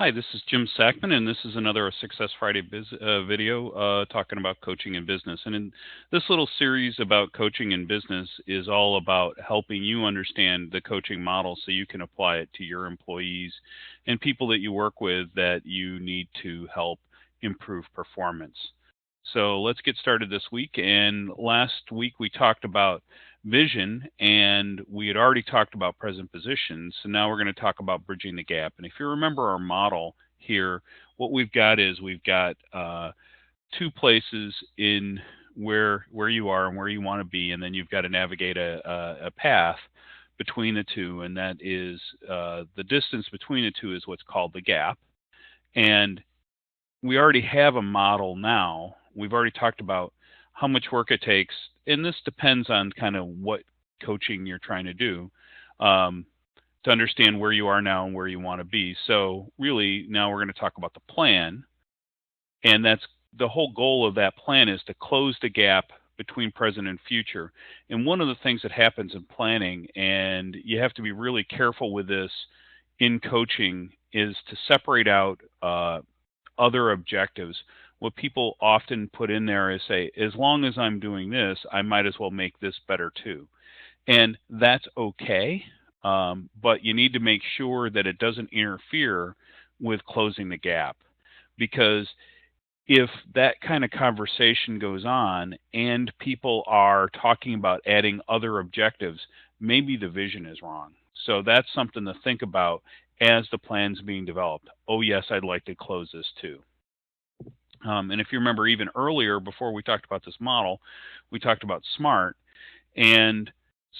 Hi, this is Jim Sackman, and this is another Success Friday video talking about coaching in business. And in this little series about coaching in business is all about helping you understand the coaching model so you can apply it to your employees and people that you work with that you need to help improve performance. So let's get started this week. And last week we talked about vision, and we had already talked about present positions. So now we're going to talk about bridging the gap. And if you remember our model here, what we've got is we've got two places in where you are and where you want to be, and then you've got to navigate a path between the two, and that is the distance between the two is what's called the gap. And we already have a model now. We've already talked about how much work it takes, and this depends on kind of what coaching you're trying to do to understand where you are now and where you want to be. So really, now we're going to talk about the plan, and that's the whole goal of that plan is to close the gap between present and future. And one of the things that happens in planning, and you have to be really careful with this in coaching, is to separate out other objectives. What people often put in there is say, as long as I'm doing this, I might as well make this better too. And that's okay, but you need to make sure that it doesn't interfere with closing the gap. Because if that kind of conversation goes on and people are talking about adding other objectives, maybe the vision is wrong. So that's something to think about as the plan's being developed. Oh, yes, I'd like to close this too. And if you remember even earlier, before we talked about this model, we talked about SMART. And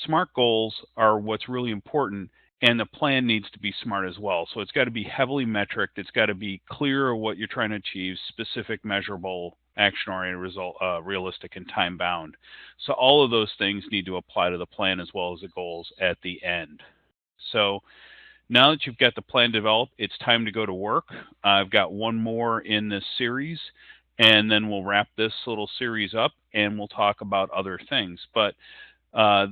SMART goals are what's really important, and the plan needs to be SMART as well. So it's got to be heavily metric. It's got to be clear what you're trying to achieve, specific, measurable, action-oriented, result, realistic, and time-bound. So all of those things need to apply to the plan as well as the goals at the end. So now that you've got the plan developed, it's time to go to work. I've got one more in this series, and then we'll wrap this little series up, and we'll talk about other things. But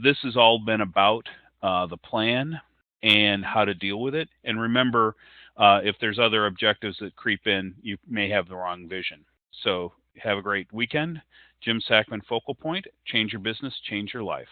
this has all been about the plan and how to deal with it. And remember, if there's other objectives that creep in, you may have the wrong vision. So have a great weekend. Jim Sackman, Focal Point. Change your business, change your life.